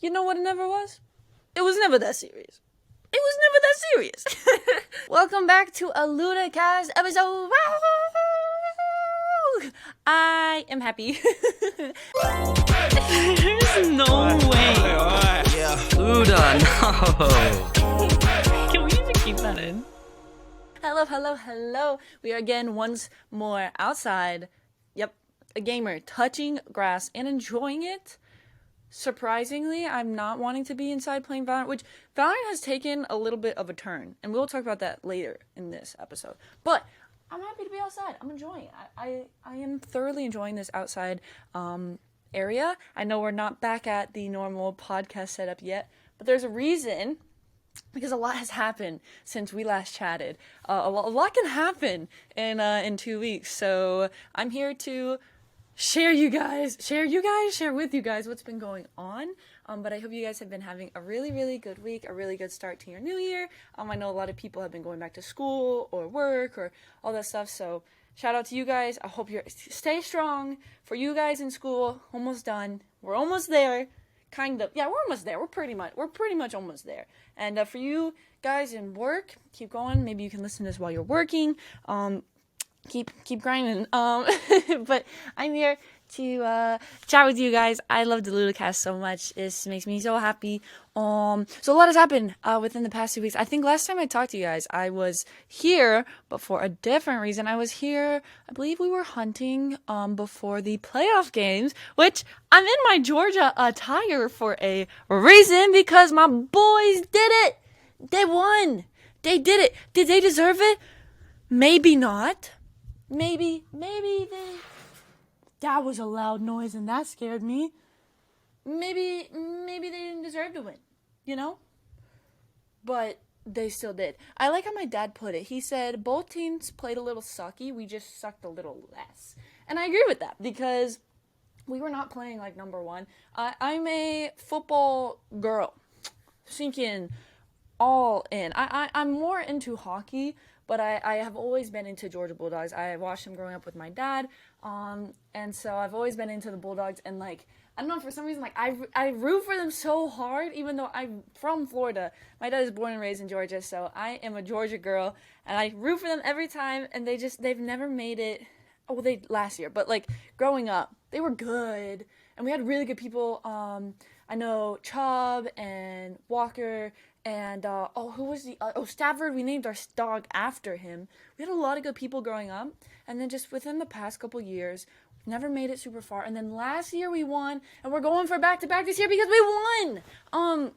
You know what it never was? It was never that serious. It was never that serious. Welcome back to a LudaCast episode. I am happy. There's no way. Yeah. Luda, no. Can we even keep that in? Hello. We are again once more outside. Yep, a gamer touching grass and enjoying it. Surprisingly, I'm not wanting to be inside playing Valorant, which Valorant has taken a little bit of a turn, and we'll talk about that later in this episode. But I'm happy to be outside. I'm enjoying it. I am thoroughly enjoying this outside area. I know we're not back at the normal podcast setup yet, but there's a reason, because a lot has happened since we last chatted. A lot can happen in 2 weeks, so I'm here to share with you guys what's been going on. But I hope you guys have been having a really, really good week, a really good start to your new year. I know a lot of people have been going back to school or work or all that stuff. So shout out to you guys. I hope you stay strong. For you guys in school, almost done. We're almost there. Kind of. Yeah, we're almost there. We're pretty much almost there. And for you guys in work, keep going. Maybe you can listen to this while you're working. Keep grinding. But I'm here to chat with you guys. I love the LudaCast so much. This makes me so happy. So a lot has happened within the past 2 weeks. I think last time I talked to you guys, I was here, but for a different reason. I was here, I believe we were hunting before the playoff games, which I'm in my Georgia attire for a reason, because my boys did it. They won. They did it. Did they deserve it? Maybe not. Maybe that was a loud noise and that scared me. Maybe they didn't deserve to win, you know? But they still did. I like how my dad put it. He said both teams played a little sucky, we just sucked a little less. And I agree with that, because we were not playing like number one. I'm a football girl, sinking all in. I'm more into hockey, but I have always been into Georgia Bulldogs. I watched them growing up with my dad, and so I've always been into the Bulldogs. And like, I don't know, for some reason, like I root for them so hard, even though I'm from Florida. My dad is born and raised in Georgia, so I am a Georgia girl, and I root for them every time. And they've never made it. Oh, well, they last year, but like growing up, they were good, and we had really good people. I know Chubb and Walker. And, who was Stafford, we named our dog after him. We had a lot of good people growing up, and then just within the past couple years, we never made it super far. And then last year we won, and we're going for back-to-back this year because we won!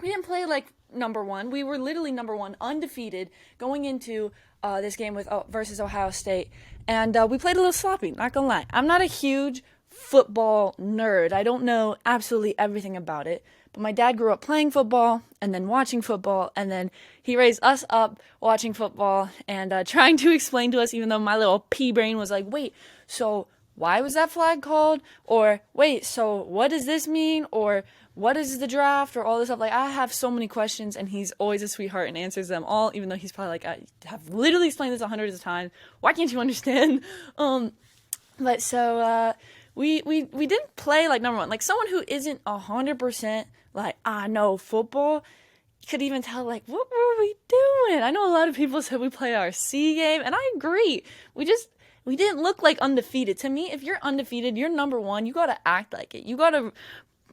We didn't play like number one. We were literally number one, undefeated, going into this game with versus Ohio State. And we played a little sloppy, not gonna lie. I'm not a huge football nerd. I don't know absolutely everything about it. But my dad grew up playing football and then watching football, and then he raised us up watching football and trying to explain to us, even though my little pea brain was like, wait, so why was that flag called? Or wait, so what does this mean? Or what is the draft? Or all this stuff. Like, I have so many questions, and he's always a sweetheart and answers them all, even though he's probably like, I have literally explained this hundreds of times. Why can't you understand? But so we didn't play like number one. Like, someone who isn't 100% like, I know football could even tell, like, what were we doing? I know a lot of people said we play our C game, and I agree. We didn't look like undefeated. To me, if you're undefeated, you're number one. You gotta act like it. You gotta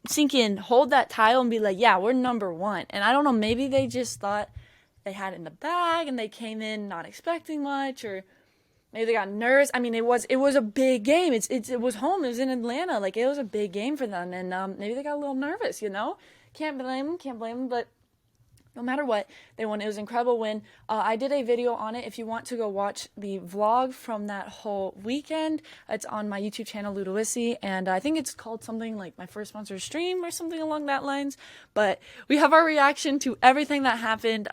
sink in, hold that title, and be like, yeah, we're number one. And I don't know, maybe they just thought they had it in the bag, and they came in not expecting much, or maybe they got nervous. I mean, it was a big game. It was home. It was in Atlanta. Like, it was a big game for them, and maybe they got a little nervous. You know, can't blame them. But no matter what, they won. It was an incredible win. I did a video on it. If you want to go watch the vlog from that whole weekend, it's on my YouTube channel, Ludawisi, and I think it's called something like My First Sponsored Stream or something along that lines. But we have our reaction to everything that happened.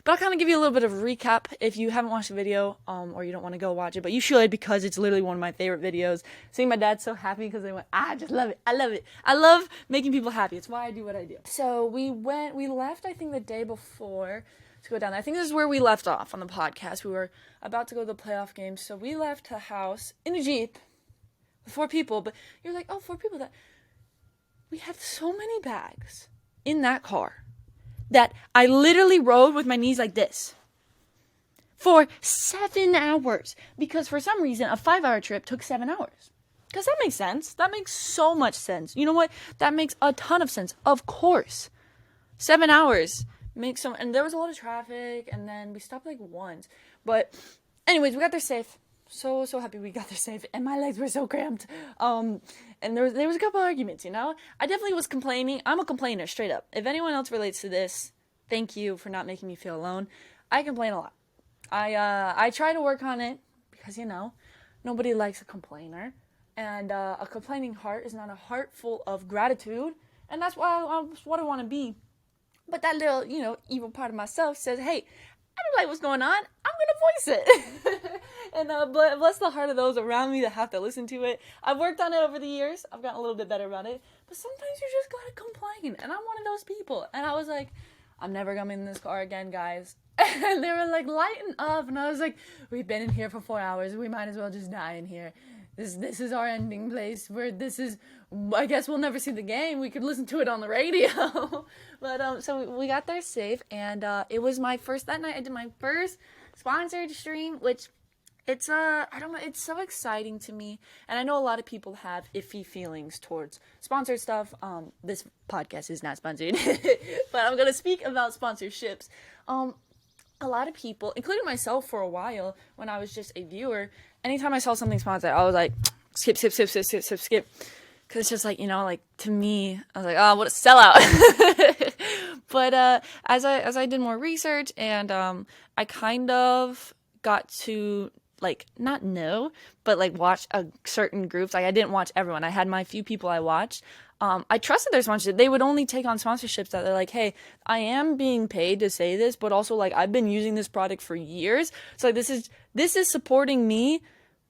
But I'll kind of give you a little bit of a recap if you haven't watched the video, or you don't want to go watch it, but you should, because it's literally one of my favorite videos. Seeing my dad so happy because they went, I just love it. I love it. I love making people happy. It's why I do what I do. So we left, I think, the day before to go down there. I think this is where we left off on the podcast. We were about to go to the playoff game, so we left the house in a Jeep with 4 people, but you're like, oh, 4 people. we had so many bags in that car that I literally rode with my knees like this for 7 hours. Because for some reason, a 5-hour trip took 7 hours. Because that makes sense. That makes so much sense. You know what? That makes a ton of sense. Of course. 7 hours makes some... And there was a lot of traffic, and then we stopped like once. But anyways, we got there safe. So happy we got there safe. And my legs were so cramped. And there was a couple arguments, you know? I definitely was complaining. I'm a complainer, straight up. If anyone else relates to this, thank you for not making me feel alone. I complain a lot. I try to work on it because, you know, nobody likes a complainer. And a complaining heart is not a heart full of gratitude. And that's what I want to be. But that little, you know, evil part of myself says, hey, I don't like what's going on. I'm going to voice it. And bless the heart of those around me that have to listen to it. I've worked on it over the years. I've gotten a little bit better about it. But sometimes you just got to complain. And I'm one of those people. And I was like, I'm never coming in this car again, guys. And they were like, lighten up. And I was like, we've been in here for 4 hours. We might as well just die in here. This is our ending place where I guess we'll never see the game. We could listen to it on the radio. But, so we got there safe, and, it was that night I did my first sponsored stream, which it's, I don't know, it's so exciting to me. And I know a lot of people have iffy feelings towards sponsored stuff. This podcast is not sponsored, but I'm going to speak about sponsorships. A lot of people, including myself for a while, when I was just a viewer, anytime I saw something sponsored, I was like, skip. Because it's just like, you know, like, to me, I was like, oh, what a sellout. But as I did more research, and I kind of got to, like, not know, but, like, watch certain groups. Like, I didn't watch everyone. I had my few people I watched. I trusted their sponsorship. They would only take on sponsorships that they're like, hey, I am being paid to say this, but also, like, I've been using this product for years. So, like, this is supporting me,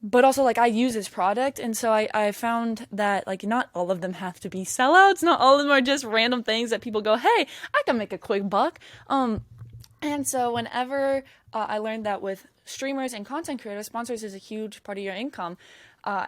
but also, like, I use this product. And so I found that, like, not all of them have to be sellouts. Not all of them are just random things that people go, hey, I can make a quick buck. And so whenever I learned that with streamers and content creators, sponsors is a huge part of your income,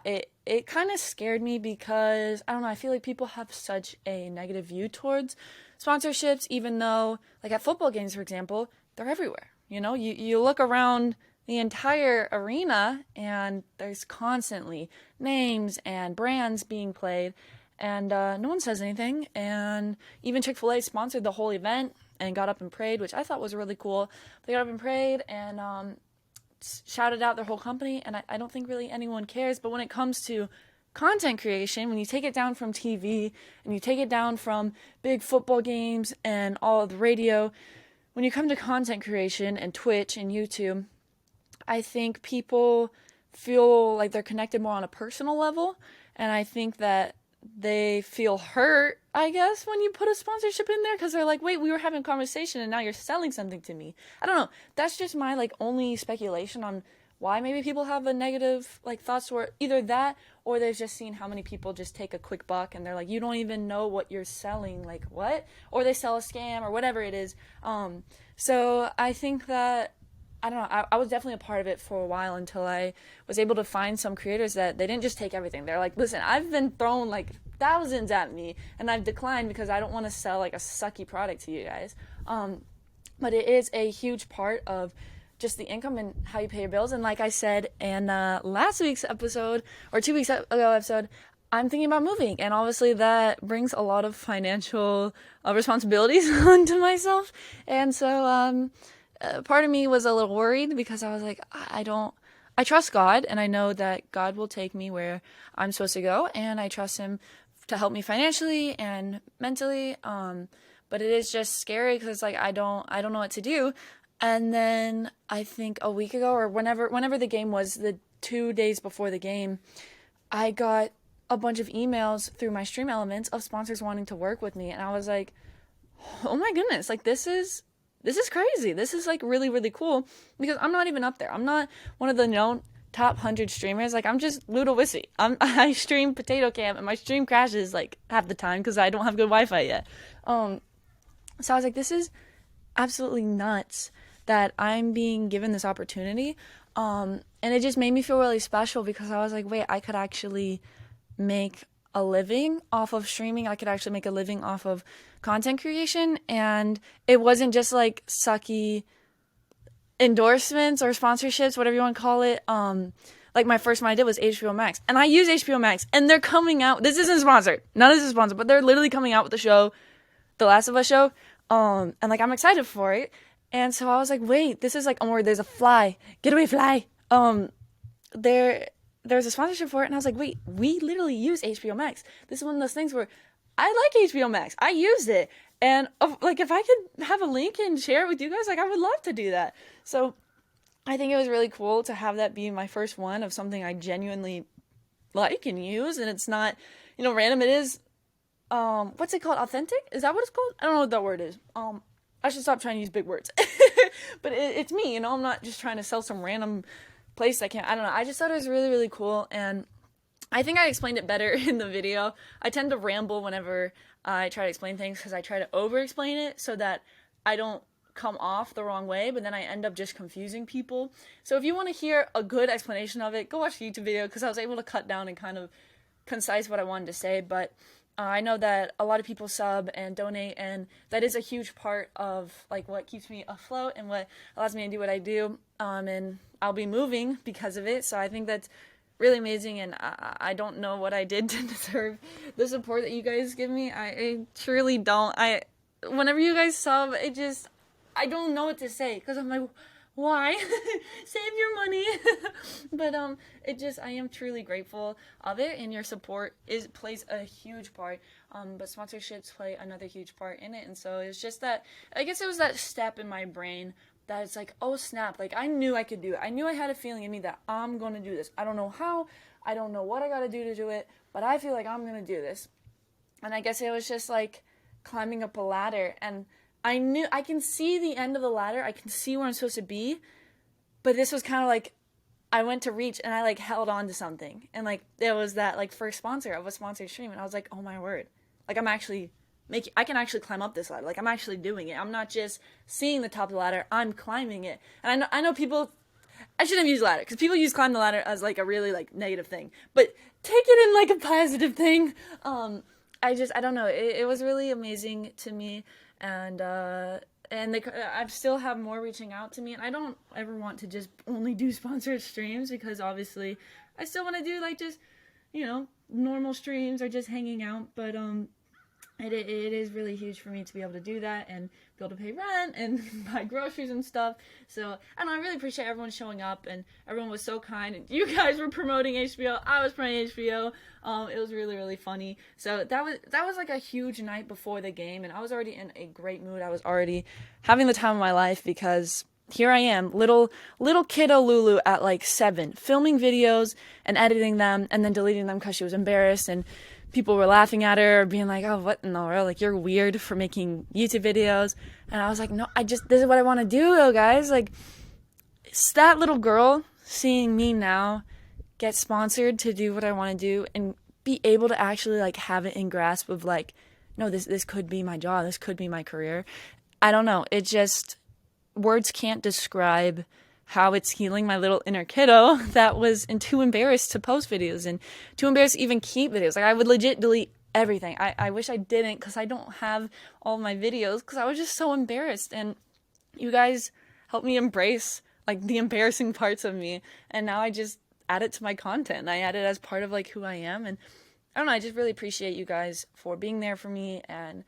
it kind of scared me because, I don't know, I feel like people have such a negative view towards sponsorships, even though, like, at football games, for example, they're everywhere. You know, you look around the entire arena and there's constantly names and brands being played, and no one says anything. And even Chick-fil-A sponsored the whole event and got up and prayed, which I thought was really cool. They got up and prayed and shouted out their whole company, and I don't think really anyone cares. But when it comes to content creation, when you take it down from TV and you take it down from big football games and all of the radio, when you come to content creation and Twitch and YouTube, I think people feel like they're connected more on a personal level, and I think that they feel hurt, I guess, when you put a sponsorship in there, because they're like, wait, we were having a conversation and now you're selling something to me. I don't know. That's just my, like, only speculation on why maybe people have a negative, like, thoughts toward either that, or they've just seen how many people just take a quick buck and they're like, you don't even know what you're selling, like, what? Or they sell a scam or whatever it is. So I think that, I don't know, I was definitely a part of it for a while until I was able to find some creators that they didn't just take everything. They're like, listen, I've been thrown like thousands at me and I've declined because I don't want to sell like a sucky product to you guys. But it is a huge part of just the income and how you pay your bills. And like I said in last week's episode, or 2 weeks ago episode, I'm thinking about moving, and obviously that brings a lot of financial responsibilities onto myself. And so part of me was a little worried because I was like, I trust God, and I know that God will take me where I'm supposed to go, and I trust Him to help me financially and mentally. But it is just scary because like I don't know what to do. And then I think a week ago, or whenever the game was, the 2 days before the game, I got a bunch of emails through my Stream Elements of sponsors wanting to work with me, and I was like, oh my goodness, like this is crazy. This is like really, really cool, because I'm not even up there. I'm not one of the known top 100 streamers. Like, I'm just LudaWissy. I stream Potato Camp, and my stream crashes like half the time because I don't have good Wi-Fi yet. So I was like, this is absolutely nuts that I'm being given this opportunity. And it just made me feel really special because I was like, wait, I could actually make a living off of streaming. I could actually make a living off of content creation, and it wasn't just like sucky endorsements or sponsorships, whatever you want to call it. Like my first one I did was HBO Max, and I use HBO Max, and they're coming out. This isn't sponsored. None of this is sponsored, but they're literally coming out with the show, The Last of Us show. And like I'm excited for it. And so I was like, wait, this is like, oh, there's a fly. Get away, fly. There's a sponsorship for it, and I was like, wait, we literally use HBO Max. This is one of those things where I like HBO Max. I use it. And like if I could have a link and share it with you guys, like I would love to do that. So I think it was really cool to have that be my first one of something I genuinely like and use, and it's not, random. It is, what's it called? Authentic? Is that what it's called? I don't know what that word is. I should stop trying to use big words. But it's me, I'm not just trying to sell some random place I don't know. I just thought it was really, really cool, and I think I explained it better in the video. I tend to ramble whenever I try to explain things because I try to over-explain it so that I don't come off the wrong way, but then I end up just confusing people. So if you want to hear a good explanation of it, go watch the YouTube video because I was able to cut down and kind of concise what I wanted to say. But I know that a lot of people sub and donate, and that is a huge part of like what keeps me afloat and what allows me to do what I do. And I'll be moving because of it. So I think that's really amazing, and I don't know what I did to deserve the support that you guys give me. I truly don't. Whenever you guys sub, I don't know what to say because I'm like, why? Save your money. But I am truly grateful of it, and your support plays a huge part. But sponsorships play another huge part in it, and so it's just that, I guess it was that step in my brain that it's like, oh snap, like I knew I could do it. I knew I had a feeling in me that I'm gonna do this. I don't know how, I don't know what I gotta do to do it, but I feel like I'm gonna do this. And I guess it was just like climbing up a ladder, and I knew I can see the end of the ladder. I can see where I'm supposed to be, but this was kind of like I went to reach and I like held on to something, and like there was that like first sponsor of a sponsored stream, and I was like, oh my word, like I can actually climb up this ladder. Like I'm actually doing it. I'm not just seeing the top of the ladder. I'm climbing it. And I know people. I shouldn't have used ladder because people use climb the ladder as like a really like negative thing, but take it in like a positive thing. I don't know. It was really amazing to me, and I still have more reaching out to me, and I don't ever want to just only do sponsored streams because obviously I still want to do like just normal streams or just hanging out, but it is really huge for me to be able to do that and be able to pay rent and buy groceries and stuff. So, and I really appreciate everyone showing up, and everyone was so kind. And you guys were promoting HBO. I was promoting HBO. It was really, really funny. So that was like a huge night before the game, and I was already in a great mood. I was already having the time of my life because here I am, little kiddo Lulu at like 7, filming videos and editing them and then deleting them because she was embarrassed, and people were laughing at her or being like, oh, what in the world? Like, you're weird for making YouTube videos. And I was like, no, this is what I want to do though, guys. Like, it's that little girl seeing me now get sponsored to do what I want to do and be able to actually like have it in grasp of like, no, this could be my job. This could be my career. I don't know. It just, words can't describe how it's healing my little inner kiddo that was too embarrassed to post videos and too embarrassed to even keep videos. Like I would legit delete everything. I wish I didn't because I don't have all my videos because I was just so embarrassed. And you guys helped me embrace like the embarrassing parts of me. And now I just add it to my content. I add it as part of like who I am. And I don't know, I just really appreciate you guys for being there for me and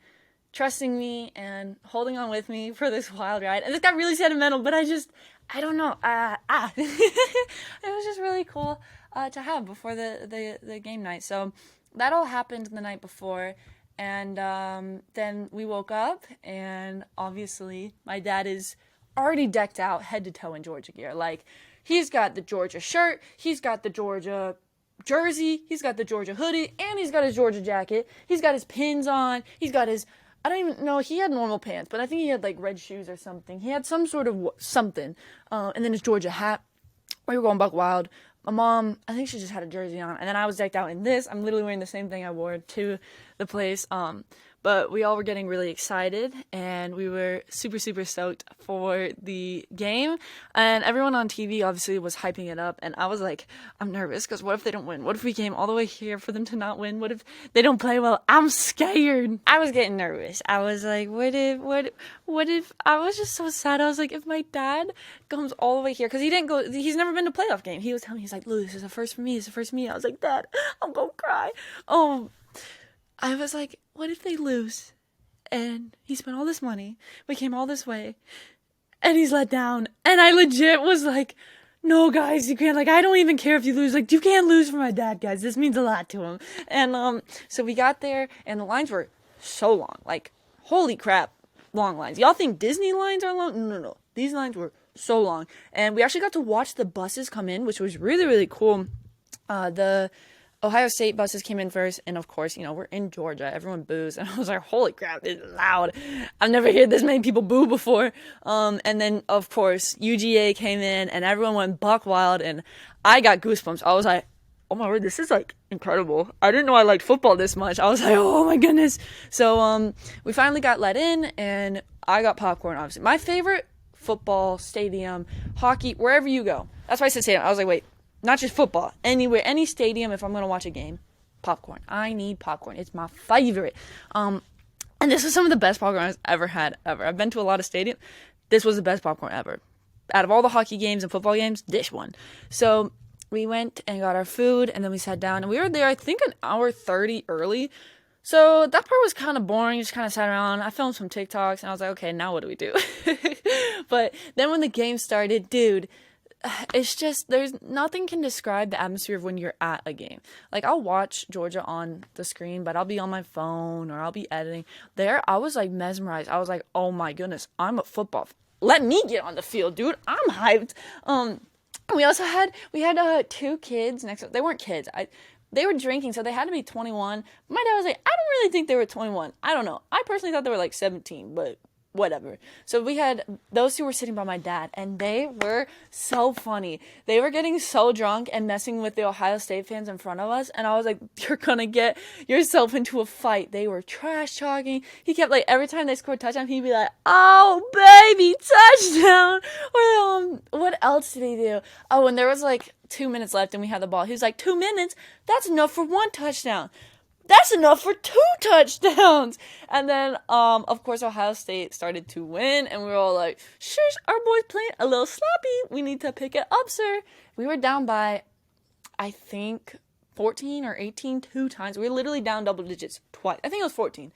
trusting me and holding on with me for this wild ride. And this got really sentimental, but I don't know. It was just really cool to have before the game night. So that all happened the night before, and then we woke up, and obviously my dad is already decked out head to toe in Georgia gear. Like, he's got the Georgia shirt, he's got the Georgia jersey, he's got the Georgia hoodie, and he's got his Georgia jacket. He's got his pins on, he's got his, I don't even know, he had normal pants, but I think he had like red shoes or something. He had some sort of something. And then his Georgia hat. We were going buck wild. My mom, I think she just had a jersey on. And then I was decked out in this. I'm literally wearing the same thing I wore to the place. but we all were getting really excited, and we were super, super stoked for the game. And everyone on TV obviously was hyping it up, and I was like, I'm nervous because what if they don't win? What if we came all the way here for them to not win? What if they don't play well? I'm scared. I was getting nervous. I was like, what if I was just so sad. I was like, if my dad comes all the way here, because he's never been to a playoff game. He was telling me, he's like, Lou, this is the first for me. It's the first for me. I was like, Dad, I'm gonna cry. I was like, what if they lose? And he spent all this money. We came all this way. And he's let down. And I legit was like, no, guys, you can't. Like, I don't even care if you lose. Like, you can't lose for my dad, guys. This means a lot to him. And so we got there, and the lines were so long. Like, holy crap, long lines. Y'all think Disney lines are long? No. These lines were so long. And we actually got to watch the buses come in, which was really, really cool. The Ohio State buses came in first, and of course, we're in Georgia. Everyone boos, and I was like, holy crap, this is loud. I've never heard this many people boo before. And then, of course, UGA came in, and everyone went buck wild, and I got goosebumps. I was like, oh my word, this is, like, incredible. I didn't know I liked football this much. I was like, oh my goodness. So, we finally got let in, and I got popcorn, obviously. My favorite football, stadium, hockey, wherever you go. That's why I said stadium. I was like, wait. Not just football. Anywhere, any stadium, if I'm going to watch a game, popcorn. I need popcorn. It's my favorite. And this was some of the best popcorn I've ever had, ever. I've been to a lot of stadiums. This was the best popcorn ever. Out of all the hockey games and football games, this one. So we went and got our food, and then we sat down. And we were there, I think, an hour 30 early. So that part was kind of boring. Just kind of sat around. I filmed some TikToks, and I was like, okay, now what do we do? But then when the game started, dude, it's just, there's nothing can describe the atmosphere of when you're at a game. Like, I'll watch Georgia on the screen, but I'll be on my phone or I'll be editing. There, I was like mesmerized. I was like, oh my goodness, I'm a football. Let me get on the field, dude. I'm hyped. We had two kids next to, they weren't kids. They were drinking, so they had to be 21. My dad was like, I don't really think they were 21. I don't know. I personally thought they were like 17, but whatever. So we had those two were sitting by my dad, and they were so funny. They were getting so drunk and messing with the Ohio State fans in front of us, and I was like, you're gonna get yourself into a fight. They were trash talking. He kept, like, every time they scored a touchdown, he'd be like, oh baby, touchdown. Or what else did he do? Oh, and there was like 2 minutes left and we had the ball. He was like, 2 minutes? That's enough for one touchdown. That's enough for 2 touchdowns. And then, of course, Ohio State started to win, and we were all like, shush, our boy's playing a little sloppy. We need to pick it up, sir. We were down by, I think, 14 or 18 2 times. We were literally down double digits twice. I think it was 14.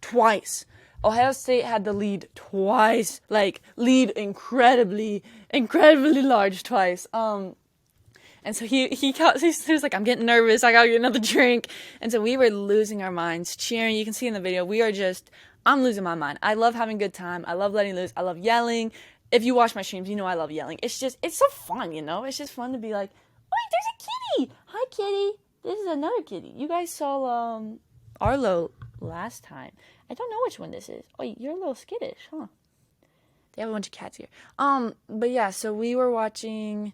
Twice. Ohio State had the lead twice. Like, lead incredibly large twice. And so he was like, I'm getting nervous. I gotta get another drink. And so we were losing our minds, cheering. You can see in the video, I'm losing my mind. I love having a good time. I love letting loose. I love yelling. If you watch my streams, you know I love yelling. It's so fun, It's just fun to be like, wait, there's a kitty. Hi, kitty. This is another kitty. You guys saw Arlo last time. I don't know which one this is. Oh, you're a little skittish, huh? They have a bunch of cats here. But yeah, so we were watching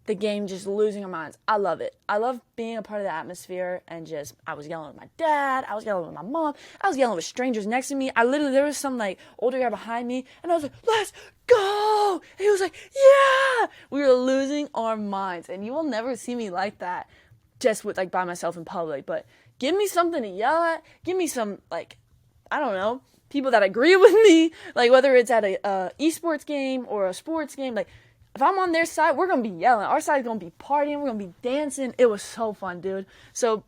the game, just losing our minds. I love it. I love being a part of the atmosphere, and I was yelling with my dad, I was yelling with my mom, I was yelling with strangers next to me. There was some like older guy behind me, and I was like, let's go! And he was like, yeah! We were losing our minds, and you will never see me like that just with like by myself in public, but give me something to yell at, give me some, like, I don't know, people that agree with me, like whether it's at a esports game or a sports game, like, if I'm on their side, we're going to be yelling. Our side's going to be partying. We're going to be dancing. It was so fun, dude. So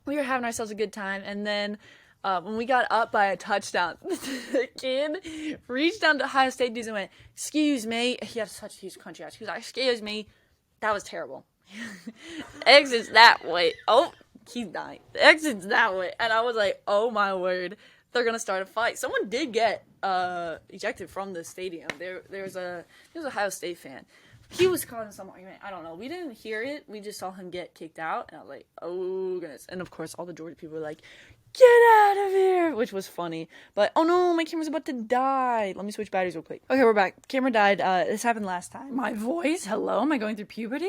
we were having ourselves a good time. And then when we got up by a touchdown, the kid reached down to Ohio State dudes and went, excuse me. He had such a huge country accent. He was like, excuse me. That was terrible. Exit's that way. Oh, he's dying. The exit's that way. And I was like, oh my word. They're going to start a fight. Someone did get ejected from the stadium. There was a Ohio State fan. He was causing some argument. I don't know. We didn't hear it. We just saw him get kicked out. And I was like, oh, goodness. And, of course, all the Georgia people were like, get out of here, which was funny. But, oh, no, my camera's about to die. Let me switch batteries real quick. Okay, we're back. Camera died. This happened last time. My voice? Hello? Am I going through puberty?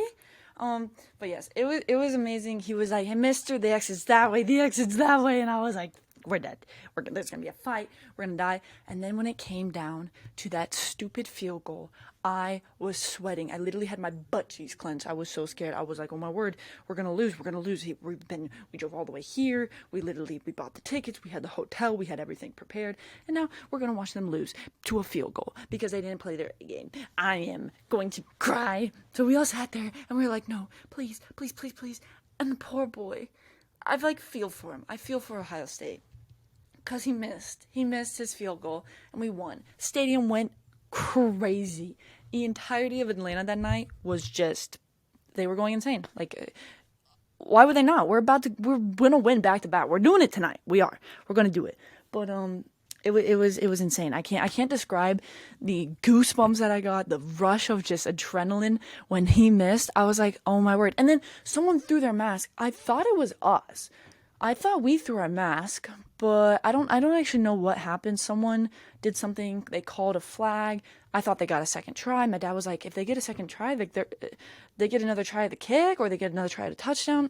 But yes, it was amazing. He was like, hey, mister, the exit's that way, and I was like, we're dead. There's going to be a fight. We're going to die. And then when it came down to that stupid field goal, I was sweating. I literally had my butt cheeks clenched. I was so scared. I was like, oh my word, we're going to lose. We're going to lose. We drove all the way here. We bought the tickets. We had the hotel. We had everything prepared. And now we're going to watch them lose to a field goal because they didn't play their game. I am going to cry. So we all sat there and we were like, no, please, please, please, please. And the poor boy, I feel for him. I feel for Ohio State. Because he missed his field goal, and we won. Stadium went crazy. The entirety of Atlanta that night was just, they were going insane. Like, why would they not? We're gonna win back to back. We're doing it tonight. We're gonna do it. But it was insane. I can't describe the goosebumps that I got, the rush of just adrenaline when he missed. I was like, oh my word. And then someone threw their mask. I thought it was us. I thought we threw our mask, but I don't actually know what happened. Someone did something, they called a flag. I thought they got a second try. My dad was like, if they get a second try, they get another try at the kick, or they get another try at a touchdown.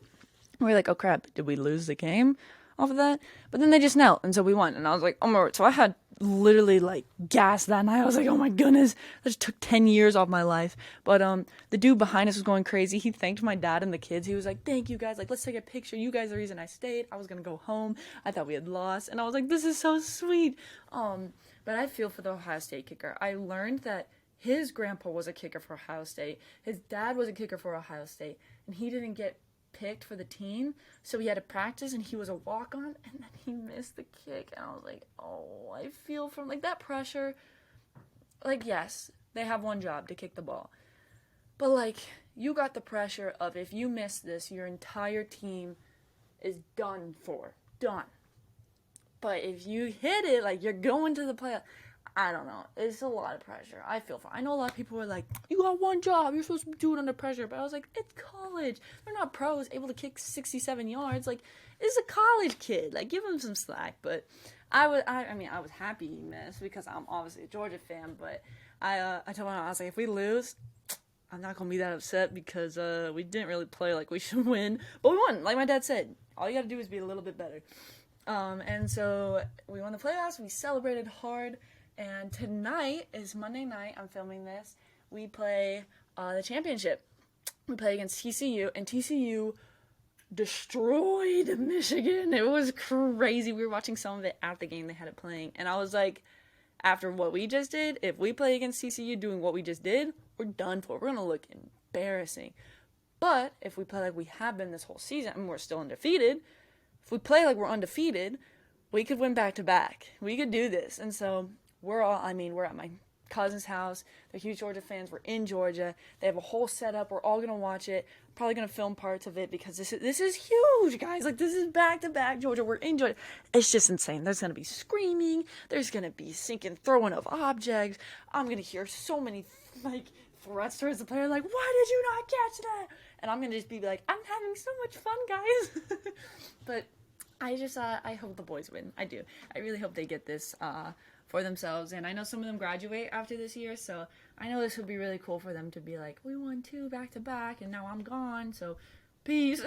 And we're like, oh crap, did we lose the game off of that? But then they just knelt, and so we won. And I was like, oh my word. So I had literally like gas that night. I was like, oh my goodness, that just took 10 years off my life. But the dude behind us was going crazy. He thanked my dad and the kids. He was like, thank you guys, like, let's take a picture. You guys are the reason I stayed. I was gonna go home. I thought we had lost, and I was like, this is so sweet. But I feel for the Ohio State kicker. I learned that his grandpa was a kicker for Ohio State. His dad was a kicker for Ohio State, and he didn't get picked for the team, so he had to practice, and he was a walk-on, and then he missed the kick, and I was like, oh, I feel from, like, that pressure. Like, yes, they have one job, to kick the ball, but, like, you got the pressure of, if you miss this, your entire team is done. But if you hit it, like, you're going to the playoff. I don't know. It's a lot of pressure. I feel fine. I know a lot of people were like, you got one job. You're supposed to do it under pressure. But I was like, it's college. They're not pros able to kick 67 yards. Like, it's a college kid. Like, give him some slack. But I was happy he missed because I'm obviously a Georgia fan. But I told him, I was like, if we lose, I'm not going to be that upset because we didn't really play like we should win. But we won. Like my dad said, all you got to do is be a little bit better. And so we won the playoffs. We celebrated hard. And tonight is Monday night. I'm filming this. We play the championship. We play against TCU, and TCU destroyed Michigan. It was crazy. We were watching some of it at the game. They had it playing, and I was like, after what we just did, if we play against TCU doing what we just did, we're done for. We're gonna look embarrassing. But if we play like we have been this whole season, and we're still undefeated, if we play like we're undefeated, we could win back to back. We could do this, and so. We're at my cousin's house. They're huge Georgia fans. We're in Georgia. They have a whole setup. We're all going to watch it. Probably going to film parts of it because this is huge, guys. Like, this is back-to-back Georgia. We're in Georgia. It's just insane. There's going to be screaming. There's going to be sinking, throwing of objects. I'm going to hear so many, like, threats towards the player. Like, why did you not catch that? And I'm going to just be like, I'm having so much fun, guys. But I just, I hope the boys win. I do. I really hope they get this, for themselves, and I know some of them graduate after this year, so I know this would be really cool for them to be like, we won 2 back to back, and now I'm gone, so peace.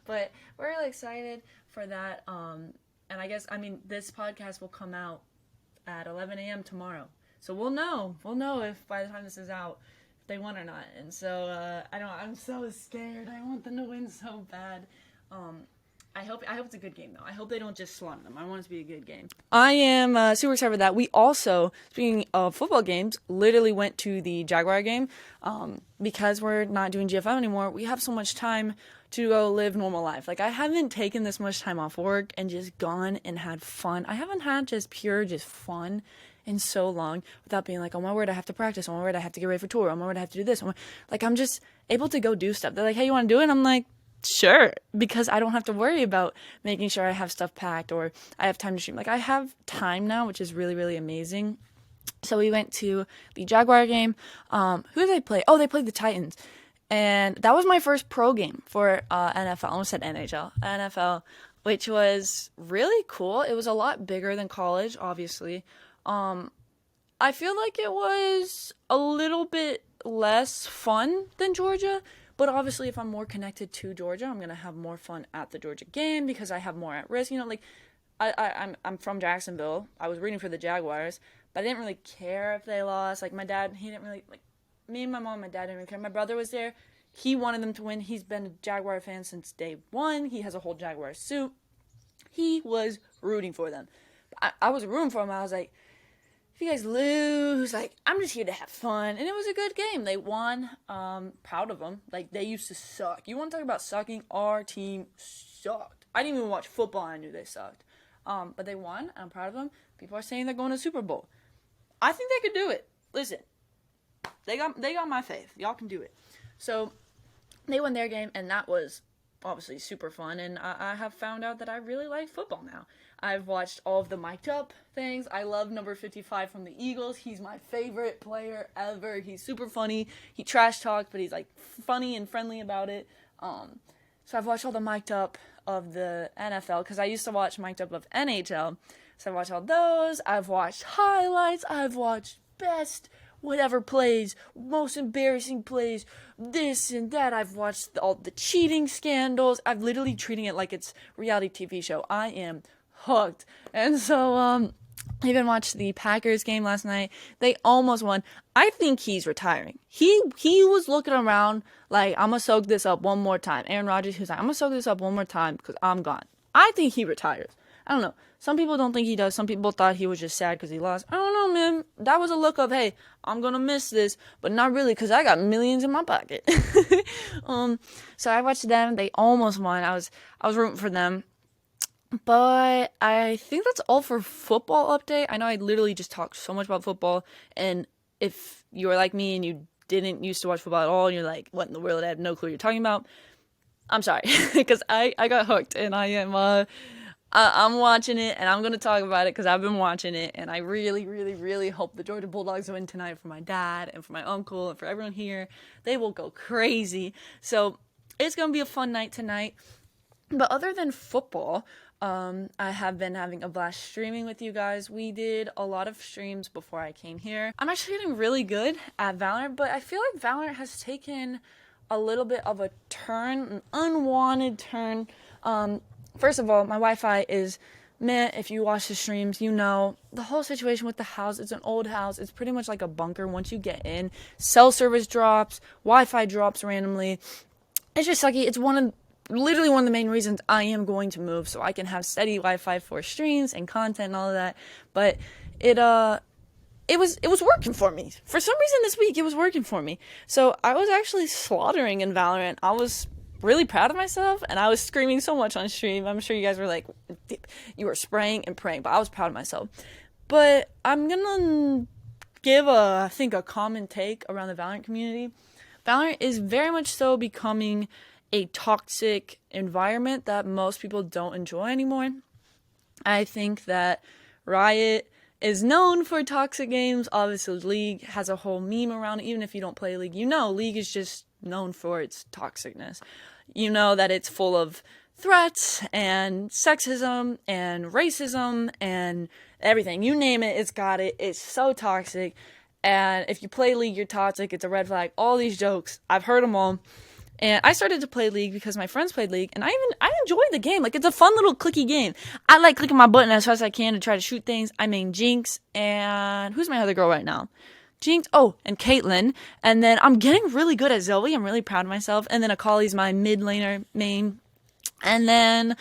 But we're really excited for that, and this podcast will come out at 11 a.m. tomorrow, so we'll know if by the time this is out, if they won or not, and so, I'm so scared. I want them to win so bad. I hope it's a good game, though. I hope they don't just slaughter them. I want it to be a good game. I am super excited for that. We also, speaking of football games, literally went to the Jaguar game. Because we're not doing GFM anymore, we have so much time to go live normal life. Like, I haven't taken this much time off work and just gone and had fun. I haven't had just fun in so long without being like, oh my word, I have to practice. Oh my word, I have to get ready for tour. Oh my word, I have to do this. Like, I'm just able to go do stuff. They're like, hey, you want to do it? And I'm like, sure, because I don't have to worry about making sure I have stuff packed or I have time to stream. Like, I have time now, which is really, really amazing. So we went to the Jaguar game. Who did they play? Oh, they played the Titans. And that was my first pro game for NFL. I almost said NHL. NFL, which was really cool. It was a lot bigger than college, obviously. I feel like it was a little bit less fun than Georgia. But obviously, if I'm more connected to Georgia, I'm going to have more fun at the Georgia game because I have more at risk. You know, like, I'm from Jacksonville. I was rooting for the Jaguars, but I didn't really care if they lost. Like my dad, he didn't really like me and my mom and my dad didn't really care. My brother was there. He wanted them to win. He's been a Jaguar fan since day one. He has a whole Jaguar suit. He was rooting for them. I was rooting for him. I was like, if you guys lose, like, I'm just here to have fun. And it was a good game. They won. Proud of them. Like, they used to suck. You want to talk about sucking? Our team sucked. I didn't even watch football. I knew they sucked. But they won. I'm proud of them. People are saying they're going to Super Bowl. I think they could do it. Listen, they got my faith. Y'all can do it. So they won their game, and that was obviously super fun. And I have found out that I really like football now. I've watched all of the mic'd up things. I love number 55 from the Eagles. He's my favorite player ever. He's super funny. He trash talks, but he's like funny and friendly about it. So I've watched all the mic'd up of the NFL because I used to watch mic'd up of NHL. So I watched all those. I've watched highlights. I've watched best whatever plays, most embarrassing plays, this and that. I've watched all the cheating scandals. I'm literally treating it like it's a reality TV show. I am hooked. And so I even watched the Packers game last night. They almost won. I think he's retiring. He was looking around like, I'm gonna soak this up one more time. Aaron Rodgers, who's like, I'm gonna soak this up one more time because I'm gone. I think he retires. I don't know. Some people don't think he does. Some people thought he was just sad because he lost. I don't know, man. That was a look of, hey, I'm gonna miss this, but not really because I got millions in my pocket. So I watched them. They almost won. I was rooting for them. But I think that's all for football update. I know I literally just talked so much about football, and if you were like me and you didn't used to watch football at all, and you're like, what in the world? I have no clue what you're talking about. I'm sorry, because I got hooked, and I'm watching it, and I'm going to talk about it because I've been watching it, and I really, really, really hope the Georgia Bulldogs win tonight for my dad and for my uncle and for everyone here. They will go crazy. So it's going to be a fun night tonight. But other than football, I have been having a blast streaming with you guys. We did a lot of streams before I came here. I'm actually getting really good at Valorant, but I feel like Valorant has taken a little bit of a turn, an unwanted turn. First of all, my Wi-Fi is meh. If you watch the streams, you know the whole situation with the house. It's an old house. It's pretty much like a bunker once you get in. Cell service drops, Wi-Fi drops randomly. It's just sucky. It's literally one of the main reasons I am going to move, so I can have steady Wi-Fi for streams and content and all of that. But it was working for me. For some reason this week it was working for me. So I was actually slaughtering in Valorant. I was really proud of myself, and I was screaming so much on stream. I'm sure you guys were like, you were spraying and praying, but I was proud of myself. But I'm gonna give I think a common take around the Valorant community. Valorant is very much so becoming a toxic environment that most people don't enjoy anymore. I think that Riot is known for toxic games. Obviously, League has a whole meme around it. Even if you don't play League, you know League is just known for its toxicness. You know that it's full of threats and sexism and racism and everything. You name it, it's got it. It's so toxic. And if you play League, you're toxic. It's a red flag. All these jokes, I've heard them all. And I started to play League because my friends played League, and I enjoy the game. Like, it's a fun little clicky game. I like clicking my button as fast as I can to try to shoot things. I main Jinx, and who's my other girl right now? Jinx, and Caitlyn. And then I'm getting really good at Zoe. I'm really proud of myself. And then Akali's my mid laner main. And then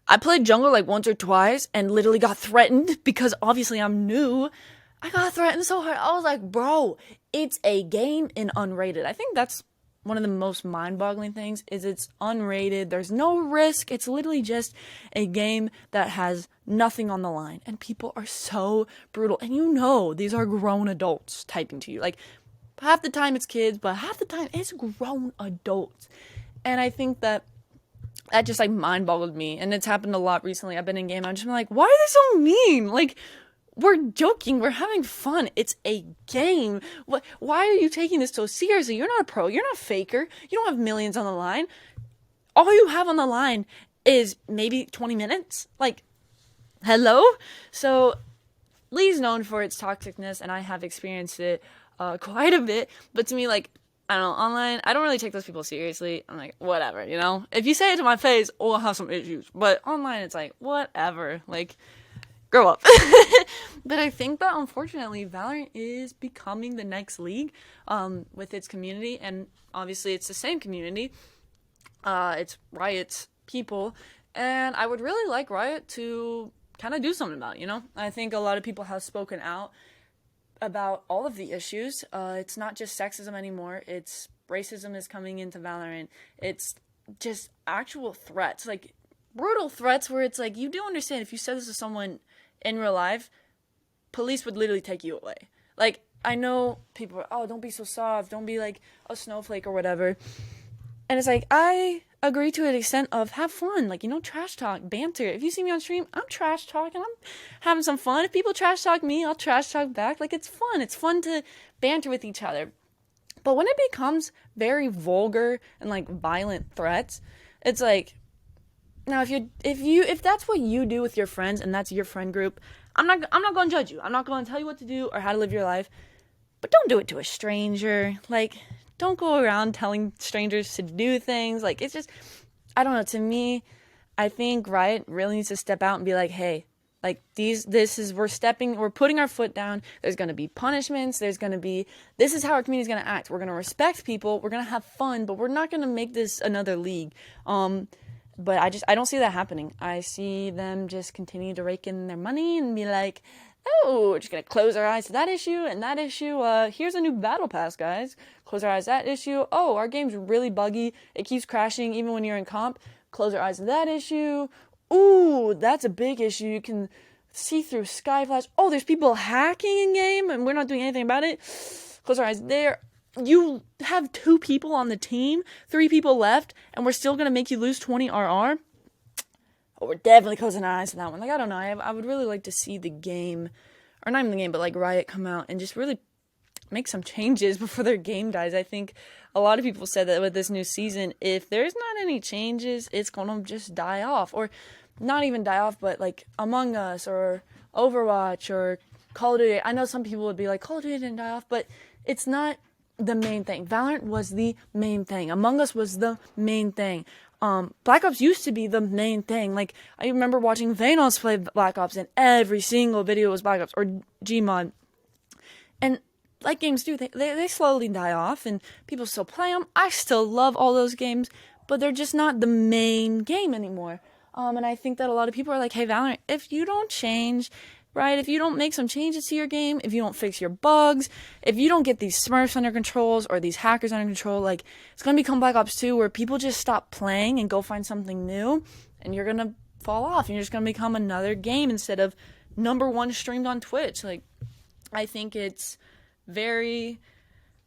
I played jungle like once or twice and literally got threatened because obviously I'm new. I got threatened so hard. I was like, bro, it's a game in unrated. I think that's one of the most mind-boggling things is it's unrated. There's no risk. It's literally just a game that has nothing on the line. And people are so brutal. And you know these are grown adults typing to you. Like, half the time it's kids, but half the time it's grown adults. And I think that just, like, mind-boggled me. And it's happened a lot recently. I've been in game. I'm just like, why are they so mean? Like, we're joking. We're having fun. It's a game. Why are you taking this so seriously? You're not a pro. You're not a faker. You don't have millions on the line. All you have on the line is maybe 20 minutes. Like, hello? So, Lee's known for its toxicness, and I have experienced it quite a bit. But to me, like, I don't know, online, I don't really take those people seriously. I'm like, whatever, you know? If you say it to my face, we'll have some issues. But online, it's like, whatever. Like, grow up. But I think that, unfortunately, Valorant is becoming the next league with its community. And obviously, it's the same community. It's Riot's people. And I would really like Riot to kind of do something about it, you know? I think a lot of people have spoken out about all of the issues. It's not just sexism anymore. It's racism is coming into Valorant. It's just actual threats, like brutal threats where it's like, you do understand if you said this to someone in real life, police would literally take you away. Like, I know people are, oh, don't be so soft. Don't be like a snowflake or whatever. And it's like, I agree to an extent of have fun. Like, you know, trash talk, banter. If you see me on stream, I'm trash talking. I'm having some fun. If people trash talk me, I'll trash talk back. Like, it's fun. It's fun to banter with each other. But when it becomes very vulgar and like violent threats, it's like, now if that's what you do with your friends and that's your friend group, I'm not going to judge you. I'm not going to tell you what to do or how to live your life. But don't do it to a stranger. Like, don't go around telling strangers to do things. Like, it's just, I don't know. To me, I think Riot really needs to step out and be like, hey, like we're putting our foot down. There's going to be punishments. This is how our community is going to act. We're going to respect people. We're going to have fun, but we're not going to make this another league. But I don't see that happening. I see them just continue to rake in their money and be like, oh, we're just going to close our eyes to that issue and that issue. Here's a new battle pass, guys. Close our eyes to that issue. Oh, our game's really buggy. It keeps crashing even when you're in comp. Close our eyes to that issue. Ooh, that's a big issue. You can see through Skyflash. Oh, there's people hacking in game and we're not doing anything about it. Close our eyes there. You have 2 people on the team, 3 people left, and we're still going to make you lose 20 RR? Oh, we're definitely closing our eyes to that one. Like, I don't know. I would really like to see the game, or not even the game, but like Riot come out and just really make some changes before their game dies. I think a lot of people said that with this new season, if there's not any changes, it's going to just die off. Or not even die off, but like Among Us or Overwatch or Call of Duty. I know some people would be like, Call of Duty didn't die off, but it's not the main thing. Valorant was the main thing. Among Us was the main thing. Black Ops used to be the main thing. Like, I remember watching Vanos play Black Ops, and every single video was Black Ops or Gmod. And like games do, they slowly die off, and people still play them. I still love all those games, but they're just not the main game anymore. And I think that a lot of people are like, hey, Valorant, if you don't change, right, if you don't make some changes to your game, if you don't fix your bugs, if you don't get these Smurfs under controls or these hackers under control, like, it's going to become Black Ops 2 where people just stop playing and go find something new, and you're going to fall off, and you're just going to become another game instead of #1 streamed on Twitch. Like, I think it's very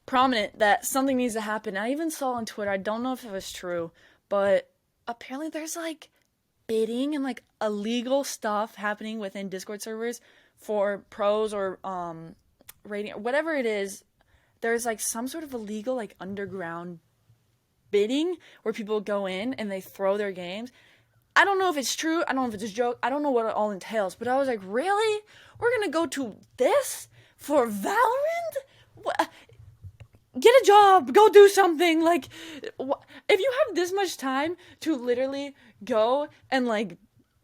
prominent that something needs to happen. I even saw on Twitter, I don't know if it was true, but apparently there's, like, bidding and like illegal stuff happening within Discord servers for pros or rating or whatever it is. There's like some sort of illegal like underground bidding where people go in and they throw their games. I don't know if it's true. I don't know if it's a joke. I don't know what it all entails. But I was like, really? We're gonna go to this for Valorant? What? Get a job, go do something. Like, if you have this much time to literally go and like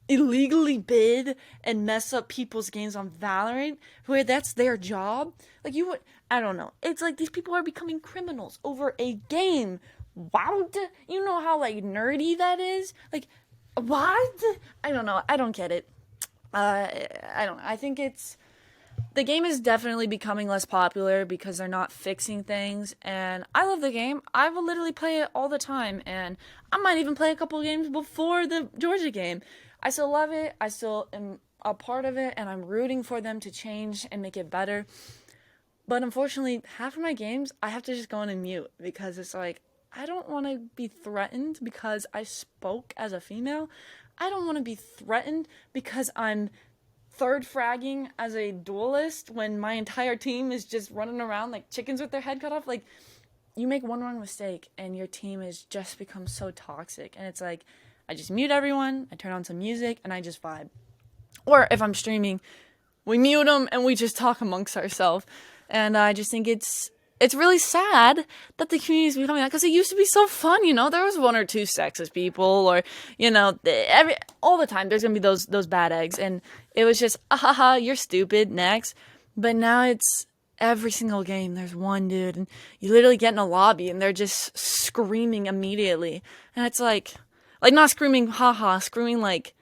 illegally bid and mess up people's games on Valorant, where that's their job, like, you would, I don't know. It's like these people are becoming criminals over a game. What? You know how like nerdy that is? Like, what? I don't know. I don't get it. I don't. I think the game is definitely becoming less popular because they're not fixing things, and I love the game. I will literally play it all the time, and I might even play a couple games before the Georgia game. I still love it. I still am a part of it, and I'm rooting for them to change and make it better. But unfortunately, half of my games, I have to just go in and mute because it's like, I don't want to be threatened because I spoke as a female. I don't want to be threatened because I'm third fragging as a duelist when my entire team is just running around like chickens with their head cut off. Like, you make one wrong mistake and your team has just become so toxic. And it's like, I just mute everyone, I turn on some music, and I just vibe. Or if I'm streaming, we mute them and we just talk amongst ourselves. And I just think it's it's really sad that the community's becoming that, because it used to be so fun, you know? There was one or two sexist people, or, you know, all the time there's gonna be those bad eggs, and it was just, you're stupid, next. But now it's every single game, there's one dude, and you literally get in a lobby, and they're just screaming immediately. And it's like not screaming, screaming, like,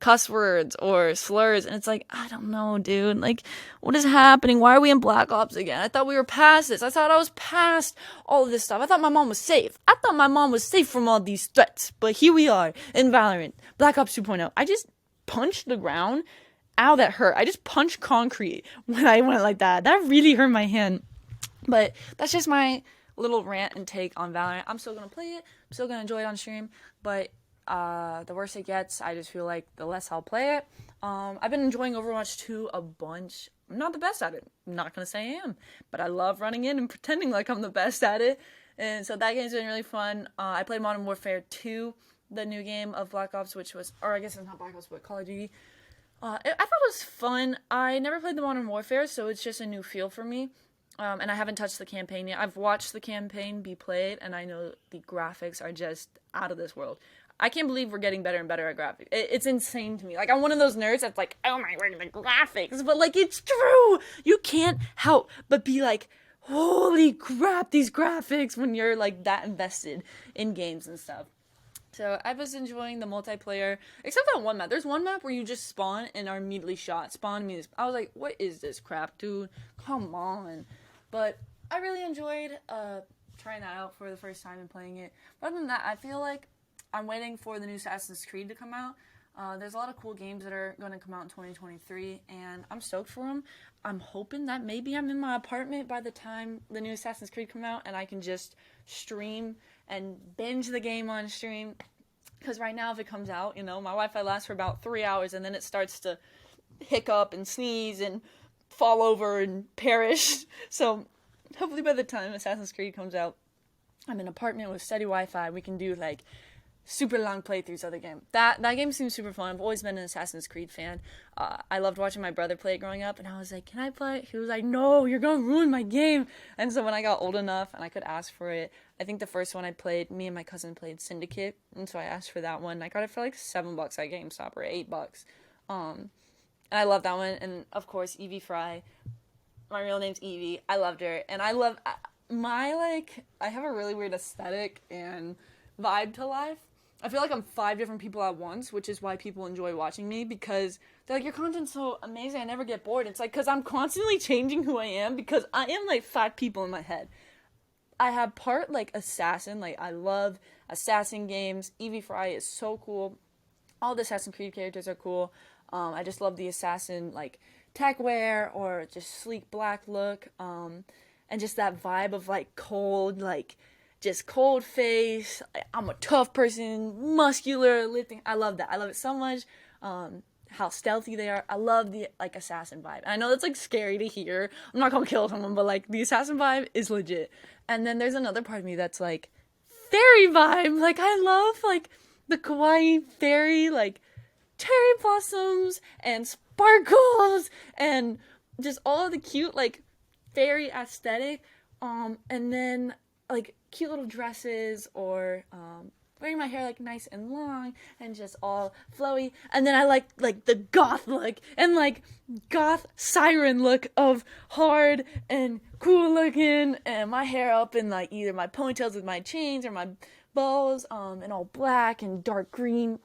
cuss words or slurs, and it's like, I don't know, dude, like, what is happening? Why are we in Black Ops again? I thought we were past this. I thought I was past all of this stuff. I thought my mom was safe. I thought my mom was safe from all these threats, but here we are in Valorant, Black Ops 2.0. I just punched the ground. Ow, that hurt. I just punched concrete when I went like that. That really hurt my hand. But that's just my little rant and take on Valorant. I'm still gonna play it. I'm still gonna enjoy it on stream, but the worse it gets, I just feel like the less I'll play it. I've been enjoying Overwatch 2 a bunch. I'm not the best at it. I'm not gonna say I am, but I love running in and pretending like I'm the best at it. And so that game's been really fun. I played Modern Warfare 2, the new game of Black Ops, which was, or I guess it's not Black Ops, but Call of Duty. I thought it was fun. I never played the Modern Warfare, so it's just a new feel for me. And I haven't touched the campaign yet. I've watched the campaign be played, and I know the graphics are just out of this world. I can't believe we're getting better and better at graphics. It's insane to me. Like, I'm one of those nerds that's like, oh my word, the graphics. But, like, it's true. You can't help but be like, holy crap, these graphics, when you're, like, that invested in games and stuff. So I was enjoying the multiplayer, except that one map. There's one map where you just spawn and are immediately shot. Spawn immediately. I was like, what is this crap, dude? Come on. But I really enjoyed trying that out for the first time and playing it. But other than that, I feel like I'm waiting for the new Assassin's Creed to come out. There's a lot of cool games that are going to come out in 2023, and I'm stoked for them. I'm hoping that maybe I'm in my apartment by the time the new Assassin's Creed come out, and I can just stream and binge the game on stream. Because right now, if it comes out, you know, my Wi-Fi lasts for about 3 hours, and then it starts to hiccup and sneeze and fall over and perish. So hopefully by the time Assassin's Creed comes out, I'm in an apartment with steady Wi-Fi. We can do, like, super long playthroughs of the game. That game seems super fun. I've always been an Assassin's Creed fan. I loved watching my brother play it growing up, and I was like, can I play? He was like, no, you're going to ruin my game. And so when I got old enough and I could ask for it, I think the first one I played, me and my cousin played Syndicate, and so I asked for that one. I got it for like $7 at GameStop, or $8. And I love that one. And of course, Evie Fry. My real name's Evie. I loved her. And I love I have a really weird aesthetic and vibe to life. I feel like I'm 5 different people at once, which is why people enjoy watching me, because they're like, your content's so amazing, I never get bored. It's like, because I'm constantly changing who I am, because I am like 5 people in my head. I have part like assassin, like I love assassin games. Evie Fry is so cool. All the Assassin's Creed characters are cool. I just love the assassin like tech wear or just sleek black look. And just that vibe of like cold, like just cold face. I'm a tough person, muscular, lifting. I love that. I love it so much. How stealthy they are. I love the like assassin vibe. And I know that's like scary to hear. I'm not gonna kill someone, but like the assassin vibe is legit. And then there's another part of me that's like fairy vibe. Like I love like the kawaii fairy, like cherry blossoms and sparkles and just all of the cute like fairy aesthetic. And then like cute little dresses or wearing my hair like nice and long and just all flowy. And then I like the goth look and like goth siren look of hard and cool looking, and my hair up in like either my ponytails with my chains or my bows and all black and dark green.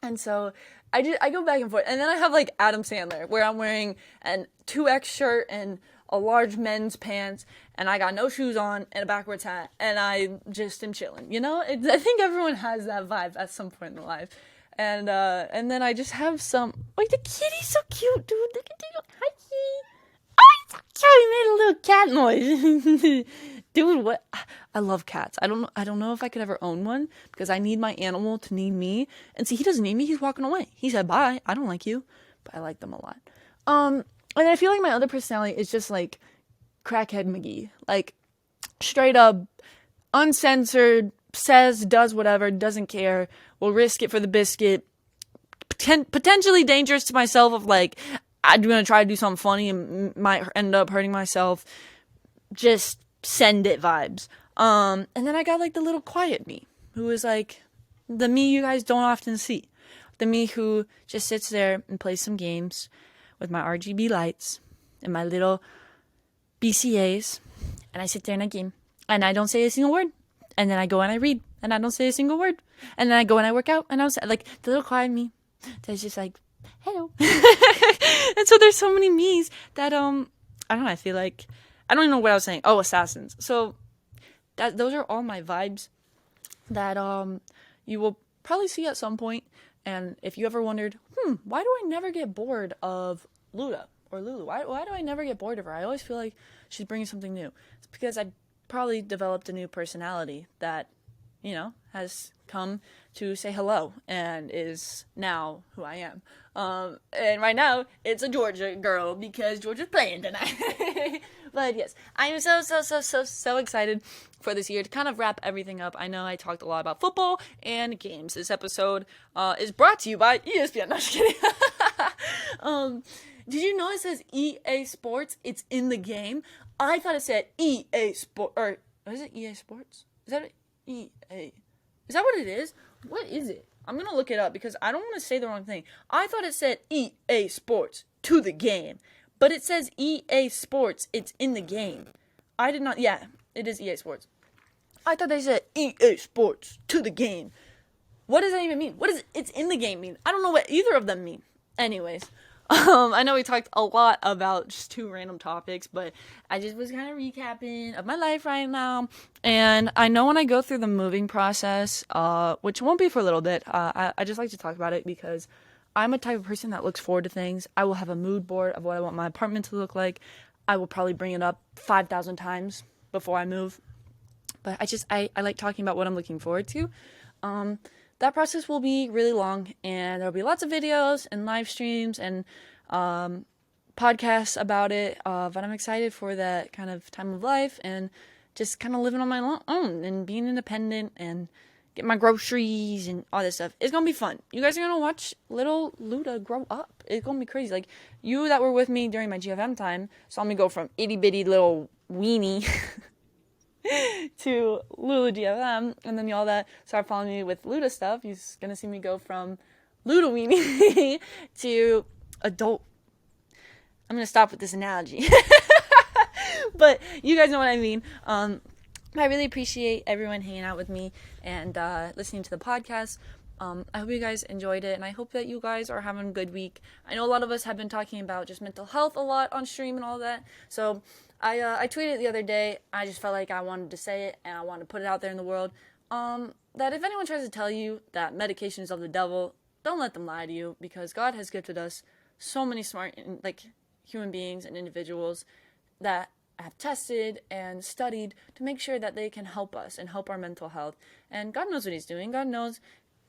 And so I go back and forth. And then I have like Adam Sandler where I'm wearing an 2X shirt and a large men's pants, and I got no shoes on and a backwards hat, and I just am chilling, you know? I think everyone has that vibe at some point in their life. And then I just have some, like, the kitty's so cute, dude. Look at the, hi, kitty. Oh, he's so cute. He made a little cat noise. Dude, what? I love cats. I don't know if I could ever own one, because I need my animal to need me. And see, he doesn't need me. He's walking away. He said, bye. I don't like you, but I like them a lot. And I feel like my other personality is just, like, crackhead McGee. Like, straight up, uncensored, says, does whatever, doesn't care, will risk it for the biscuit, potentially dangerous to myself of, like, I'm going to try to do something funny and might end up hurting myself. Just send it vibes. And then I got like the little quiet me, who is like the me you guys don't often see. The me who just sits there and plays some games with my RGB lights and my little BCAs, and I sit there and I game, and I don't say a single word, and then I go and I read, and I don't say a single word, and then I go and I work out, and I was like the little quiet me that's just like, hello. And so there's so many me's that I don't know, I feel like, I don't even know what I was saying. Oh, assassins. So those are all my vibes that you will probably see at some point. And if you ever wondered, why do I never get bored of Luda or Lulu? Why do I never get bored of her? I always feel like she's bringing something new. It's because I probably developed a new personality that, you know, has come to say hello and is now who I am. And right now, it's a Georgia girl because Georgia's playing tonight. But yes, I am so excited for this year to kind of wrap everything up. I know I talked a lot about football and games. This episode is brought to you by ESPN. No, I'm just kidding. Did you know it says EA Sports? It's in the game. I thought it said EA Sport, or is it EA Sports? Is that EA? Is that what it is? What is it? I'm going to look it up because I don't want to say the wrong thing. I thought it said EA Sports to the game, but it says EA Sports. It's in the game. I did not. Yeah, it is EA Sports. I thought they said EA Sports to the game. What does that even mean? What does it's in the game mean? I don't know what either of them mean. Anyways, I know we talked a lot about just two random topics, but I just was kind of recapping of my life right now. And I know when I go through the moving process, which won't be for a little bit, I just like to talk about it because I'm a type of person that looks forward to things. I will have a mood board of what I want my apartment to look like. I will probably bring it up 5,000 times before I move. But I like talking about what I'm looking forward to. That process will be really long, and there'll be lots of videos and live streams and podcasts about it. But I'm excited for that kind of time of life and just kind of living on my own and being independent and get my groceries and all this stuff. It's going to be fun. You guys are going to watch little Luda grow up. It's going to be crazy. Like, you that were with me during my GFM time saw me go from itty bitty little weenie to Lulu GFM, and then y'all that start following me with Luda stuff, you're gonna see me go from Luda weenie to adult. I'm gonna stop with this analogy. But you guys know what I mean. I really appreciate everyone hanging out with me and listening to the podcast. I hope you guys enjoyed it, and I hope that you guys are having a good week. I know a lot of us have been talking about just mental health a lot on stream and all that, so I tweeted the other day. I just felt like I wanted to say it, and I wanted to put it out there in the world, that if anyone tries to tell you that medication is of the devil, don't let them lie to you, because God has gifted us so many smart, like, human beings and individuals that have tested and studied to make sure that they can help us and help our mental health. And God knows what he's doing. God knows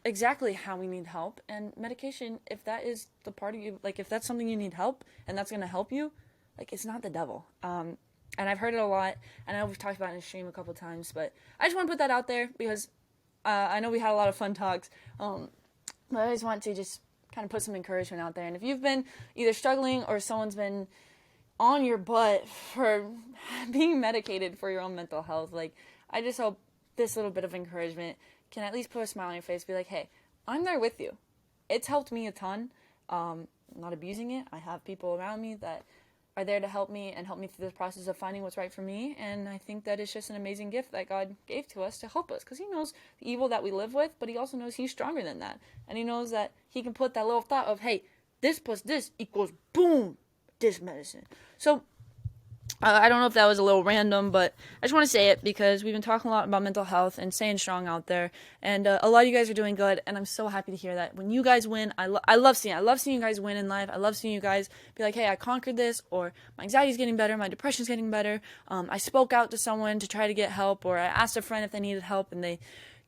exactly how we need help, and medication, if that is the part of you, like, if that's something you need help and that's going to help you, like, it's not the devil. And I've heard it a lot. I know we've talked about it in stream a couple times, but I just want to put that out there because I know we had a lot of fun talks. But I just want to just kind of put some encouragement out there. And if you've been either struggling or someone's been on your butt for being medicated for your own mental health, like, I just hope this little bit of encouragement can at least put a smile on your face. Be like, hey, I'm there with you. It's helped me a ton. I'm not abusing it. I have people around me that are there to help me and help me through this process of finding what's right for me. And I think that it's just an amazing gift that God gave to us to help us, because he knows the evil that we live with, but he also knows he's stronger than that. And he knows that he can put that little thought of, hey, this plus this equals boom, this medicine. So I don't know if that was a little random, but I just want to say it because we've been talking a lot about mental health and staying strong out there. And a lot of you guys are doing good, and I'm so happy to hear that. When you guys win, I love seeing you guys win in life. I love seeing you guys be like, hey, I conquered this, or my anxiety's getting better, my depression's getting better. I spoke out to someone to try to get help, or I asked a friend if they needed help, and they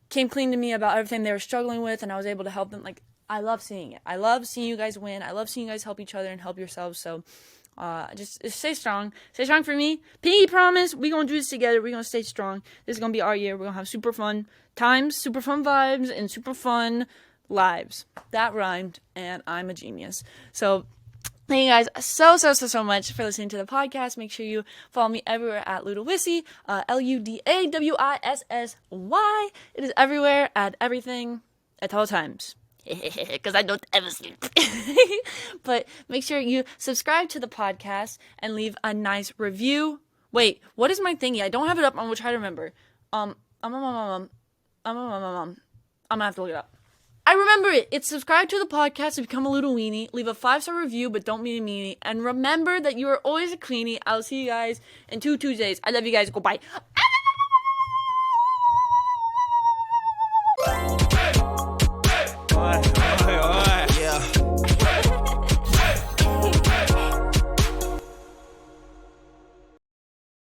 came clean to me about everything they were struggling with, and I was able to help them. Like, I love seeing it. I love seeing you guys win. I love seeing you guys help each other and help yourselves. So just stay strong. Stay strong for me. Pinky promise, we're going to do this together. We're going to stay strong. This is going to be our year. We're going to have super fun times, super fun vibes, and super fun lives. That rhymed, and I'm a genius. So Thank you guys so much for listening to the podcast. Make sure you follow me everywhere at Ludawissy, LudaWissy. It is everywhere, at everything, at all times. Because I don't ever sleep. But make sure you subscribe to the podcast and leave a nice review. Wait, what is my thingy? I don't have it up. I'm going to try to remember. I'm going to have to look it up. I remember it. It's subscribe to the podcast to become a Luda Weenie. Leave a 5-star review, but don't be a meanie. And remember that you are always a queenie. I'll see you guys in 2 Tuesdays. I love you guys. Goodbye.